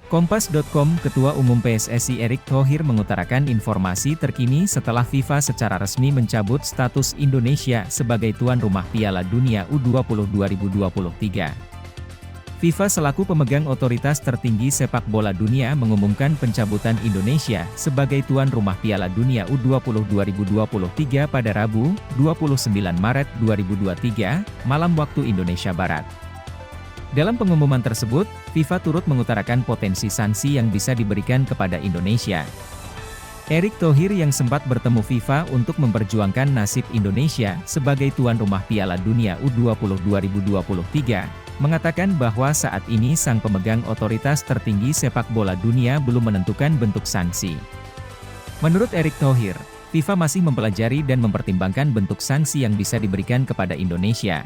Kompas.com, Ketua Umum PSSI Erick Thohir mengutarakan informasi terkini setelah FIFA secara resmi mencabut status Indonesia sebagai tuan rumah Piala Dunia U20 2023. FIFA selaku pemegang otoritas tertinggi sepak bola dunia mengumumkan pencabutan Indonesia sebagai tuan rumah Piala Dunia U20 2023 pada Rabu, 29 Maret 2023, malam waktu Indonesia Barat. Dalam pengumuman tersebut, FIFA turut mengutarakan potensi sanksi yang bisa diberikan kepada Indonesia. Erick Thohir yang sempat bertemu FIFA untuk memperjuangkan nasib Indonesia sebagai tuan rumah Piala Dunia U20 2023, mengatakan bahwa saat ini sang pemegang otoritas tertinggi sepak bola dunia belum menentukan bentuk sanksi. Menurut Erick Thohir, FIFA masih mempelajari dan mempertimbangkan bentuk sanksi yang bisa diberikan kepada Indonesia.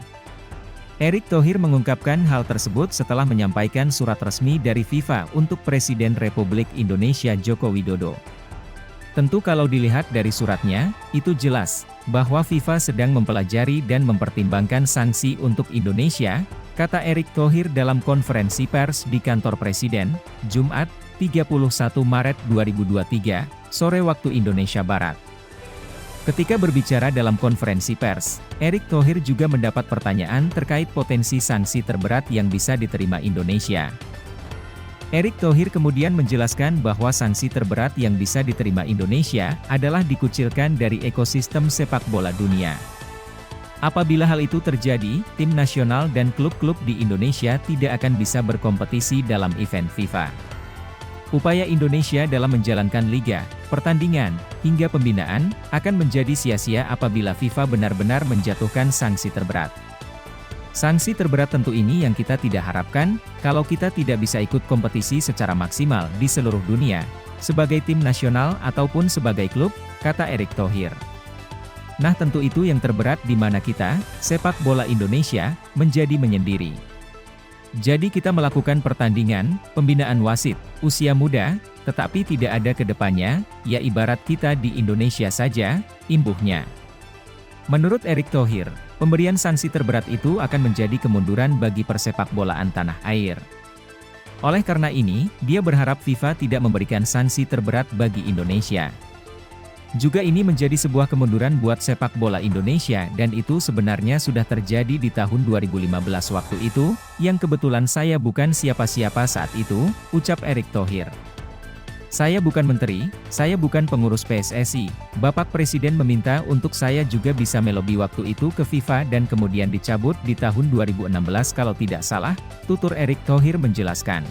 Erick Thohir mengungkapkan hal tersebut setelah menyampaikan surat resmi dari FIFA untuk Presiden Republik Indonesia Joko Widodo. Tentu kalau dilihat dari suratnya, itu jelas bahwa FIFA sedang mempelajari dan mempertimbangkan sanksi untuk Indonesia, kata Erick Thohir dalam konferensi pers di kantor Presiden, Jumat, 31 Maret 2023, sore waktu Indonesia Barat. Ketika berbicara dalam konferensi pers, Erick Thohir juga mendapat pertanyaan terkait potensi sanksi terberat yang bisa diterima Indonesia. Erick Thohir kemudian menjelaskan bahwa sanksi terberat yang bisa diterima Indonesia adalah dikucilkan dari ekosistem sepak bola dunia. Apabila hal itu terjadi, tim nasional dan klub-klub di Indonesia tidak akan bisa berkompetisi dalam event FIFA. Upaya Indonesia dalam menjalankan liga, pertandingan, hingga pembinaan, akan menjadi sia-sia apabila FIFA benar-benar menjatuhkan sanksi terberat. Sanksi terberat tentu ini yang kita tidak harapkan, kalau kita tidak bisa ikut kompetisi secara maksimal di seluruh dunia, sebagai tim nasional ataupun sebagai klub, kata Erick Thohir. Nah tentu itu yang terberat di mana kita, sepak bola Indonesia, menjadi menyendiri. Jadi kita melakukan pertandingan, pembinaan wasit, usia muda, tetapi tidak ada ke depannya, ya ibarat kita di Indonesia saja, imbuhnya. Menurut Erick Thohir, pemberian sanksi terberat itu akan menjadi kemunduran bagi persepakbolaan tanah air. Oleh karena ini, dia berharap FIFA tidak memberikan sanksi terberat bagi Indonesia. Juga ini menjadi sebuah kemunduran buat sepak bola Indonesia dan itu sebenarnya sudah terjadi di tahun 2015 waktu itu, yang kebetulan saya bukan siapa-siapa saat itu, ucap Erick Thohir. Saya bukan menteri, saya bukan pengurus PSSI, Bapak Presiden meminta untuk saya juga bisa melobi waktu itu ke FIFA dan kemudian dicabut di tahun 2016 kalau tidak salah, tutur Erick Thohir menjelaskan.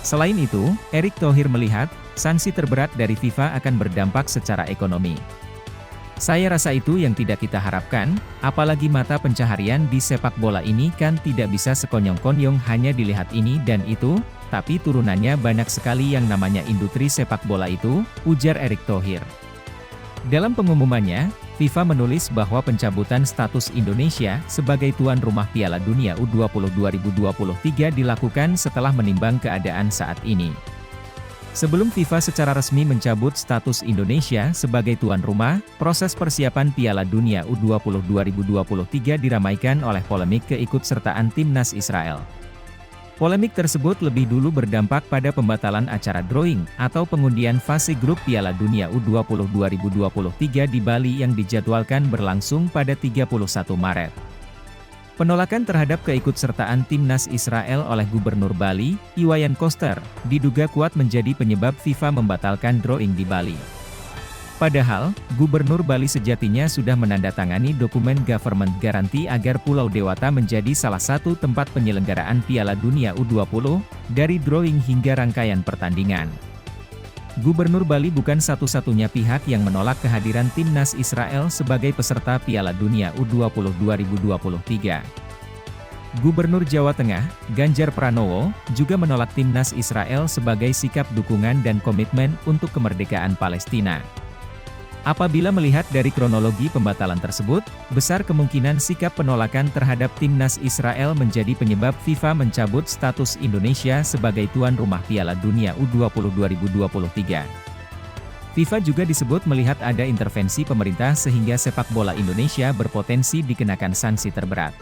Selain itu, Erick Thohir melihat, sanksi terberat dari FIFA akan berdampak secara ekonomi. Saya rasa itu yang tidak kita harapkan, apalagi mata pencaharian di sepak bola ini kan tidak bisa sekonyong-konyong hanya dilihat ini dan itu, tapi turunannya banyak sekali yang namanya industri sepak bola itu, ujar Erick Thohir. Dalam pengumumannya, FIFA menulis bahwa pencabutan status Indonesia sebagai tuan rumah Piala Dunia U20 2023 dilakukan setelah menimbang keadaan saat ini. Sebelum FIFA secara resmi mencabut status Indonesia sebagai tuan rumah, proses persiapan Piala Dunia U20 2023 diramaikan oleh polemik keikutsertaan timnas Israel. Polemik tersebut lebih dulu berdampak pada pembatalan acara drawing atau pengundian fase grup Piala Dunia U20 2023 di Bali yang dijadwalkan berlangsung pada 31 Maret. Penolakan terhadap keikutsertaan timnas Israel oleh Gubernur Bali, Iwayan Koster, diduga kuat menjadi penyebab FIFA membatalkan drawing di Bali. Padahal, Gubernur Bali sejatinya sudah menandatangani dokumen government guarantee agar Pulau Dewata menjadi salah satu tempat penyelenggaraan Piala Dunia U20, dari drawing hingga rangkaian pertandingan. Gubernur Bali bukan satu-satunya pihak yang menolak kehadiran timnas Israel sebagai peserta Piala Dunia U20 2023. Gubernur Jawa Tengah, Ganjar Pranowo, juga menolak timnas Israel sebagai sikap dukungan dan komitmen untuk kemerdekaan Palestina. Apabila melihat dari kronologi pembatalan tersebut, besar kemungkinan sikap penolakan terhadap timnas Israel menjadi penyebab FIFA mencabut status Indonesia sebagai tuan rumah Piala Dunia U20 2023. FIFA juga disebut melihat ada intervensi pemerintah sehingga sepak bola Indonesia berpotensi dikenakan sanksi terberat.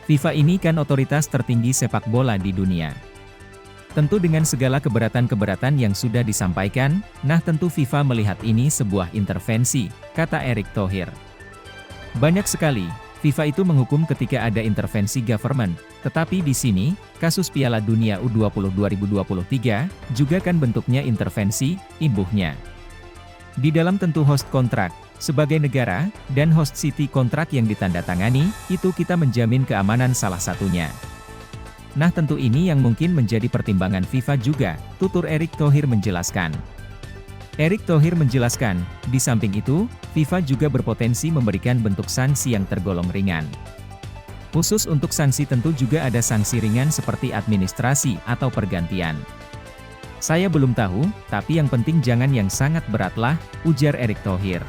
FIFA ini kan otoritas tertinggi sepak bola di dunia. Tentu dengan segala keberatan-keberatan yang sudah disampaikan, nah tentu FIFA melihat ini sebuah intervensi, kata Erick Thohir. Banyak sekali, FIFA itu menghukum ketika ada intervensi government, tetapi di sini, kasus Piala Dunia U20 2023, juga kan bentuknya intervensi, imbuhnya. Di dalam tentu host kontrak, sebagai negara, dan host city kontrak yang ditandatangani, itu kita menjamin keamanan salah satunya. Nah tentu ini yang mungkin menjadi pertimbangan FIFA juga, tutur Erick Thohir menjelaskan. Erick Thohir menjelaskan, di samping itu, FIFA juga berpotensi memberikan bentuk sanksi yang tergolong ringan. Khusus untuk sanksi tentu juga ada sanksi ringan seperti administrasi atau pergantian. Saya belum tahu, tapi yang penting jangan yang sangat berat lah, ujar Erick Thohir.